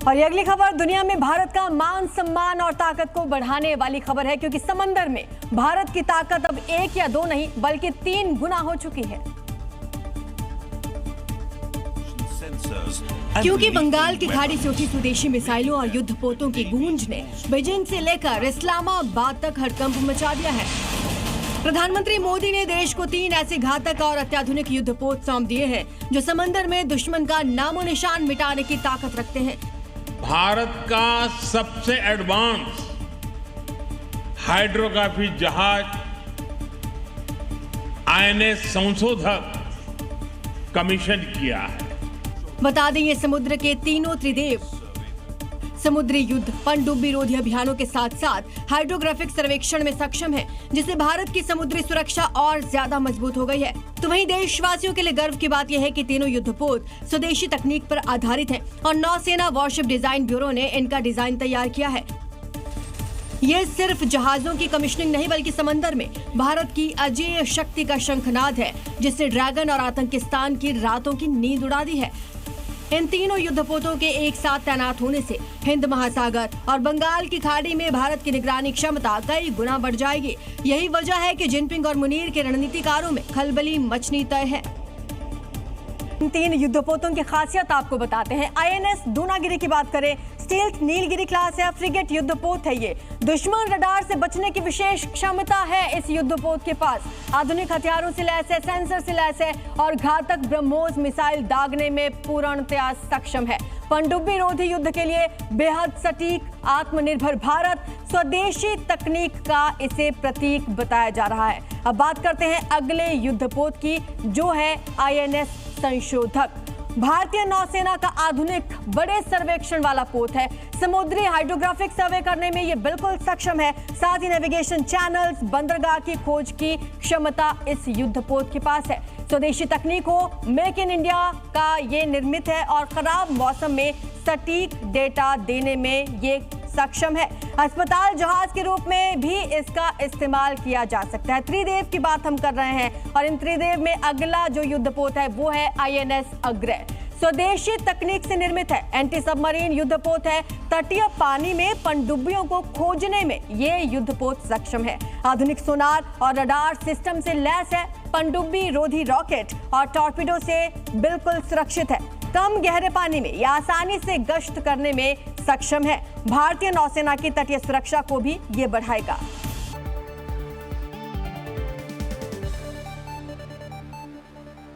और ये अगली खबर दुनिया में भारत का मान सम्मान और ताकत को बढ़ाने वाली खबर है, क्योंकि समंदर में भारत की ताकत अब 1 या 2 नहीं बल्कि 3 गुना हो चुकी है। क्योंकि बंगाल की खाड़ी से उठी स्वदेशी मिसाइलों और युद्धपोतों की गूंज ने बीजिंग से लेकर इस्लामाबाद तक हड़कंप मचा दिया है। प्रधानमंत्री मोदी ने देश को 3 ऐसे घातक और अत्याधुनिक युद्धपोत सौंप दिए हैं जो समंदर में दुश्मन का नामो निशान मिटाने की ताकत रखते हैं। भारत का सबसे एडवांस हाइड्रोग्राफी जहाज INS संशोधक कमीशन किया है। बता दें ये समुद्र के तीनों त्रिदेव समुद्री युद्ध, पनडुब्बी रोधी अभियानों के साथ साथ हाइड्रोग्राफिक सर्वेक्षण में सक्षम है, जिससे भारत की समुद्री सुरक्षा और ज्यादा मजबूत हो गई है। तो वहीं देशवासियों के लिए गर्व की बात यह है कि तीनों युद्धपोत स्वदेशी तकनीक पर आधारित हैं और नौसेना वॉरशिप डिजाइन ब्यूरो ने इनका डिजाइन तैयार किया है। ये सिर्फ जहाजों की कमीशनिंग नहीं बल्कि समंदर में भारत की अजेय शक्ति का शंखनाद है, जिसने ड्रैगन और आतंकिस्तान की रातों की नींद उड़ा दी है। इन तीनों युद्धपोतों के एक साथ तैनात होने से हिंद महासागर और बंगाल की खाड़ी में भारत की निगरानी क्षमता कई गुना बढ़ जाएगी। यही वजह है कि जिनपिंग और मुनीर के रणनीतिकारों में खलबली मचनी तय है। इन 3 युद्धपोतों की खासियत आपको बताते हैं। INS दूनागिरी की बात करें, स्टील्थ नीलगिरी क्लास है, फ्रिगेट युद्धपोत है। ये दुश्मन रडार से बचने की विशेष क्षमता है इस युद्धपोत के पास। आधुनिक हथियारों से लैस है, सेंसर से लैस है और घातक ब्रह्मोस मिसाइल दागने में पूर्णतया सक्षम है। पनडुब्बी रोधी युद्ध के लिए बेहद सटीक आत्मनिर्भर भारत स्वदेशी तकनीक का इसे प्रतीक बताया जा रहा है। अब बात करते हैं अगले युद्धपोत की, जो है INS संशोधक। भारतीय नौसेना का आधुनिक बड़े सर्वेक्षण वाला पोत है। समुद्री हाइड्रोग्राफिक सर्वे करने में ये बिल्कुल सक्षम है। साथ ही नेविगेशन चैनल्स, बंदरगाह की खोज की क्षमता इस युद्धपोत के पास है। स्वदेशी तकनीक हो, मेक इन इंडिया का ये निर्मित है और खराब मौसम में सटीक डेटा देने में ये सक्षम है। अस्पताल जहाज के रूप में भी इसका इस्तेमाल किया जा सकता है। त्रिदेव की बात हम कर रहे हैं और इन त्रिदेव में अगला जो युद्धपोत है वो है INS अग्रय। स्वदेशी तकनीक से निर्मित है, एंटी सबमरीन युद्धपोत है। तटीय पानी में पनडुब्बियों को खोजने में ये युद्धपोत सक्षम है। आधुनिक सोनार और रडार सिस्टम से लैस है। पनडुब्बी रोधी रॉकेट और टॉर्पीडो से बिल्कुल सुरक्षित है। कम गहरे पानी में यह आसानी से गश्त करने में सक्षम है। भारतीय नौसेना की तटीय सुरक्षा को भी ये बढ़ाएगा।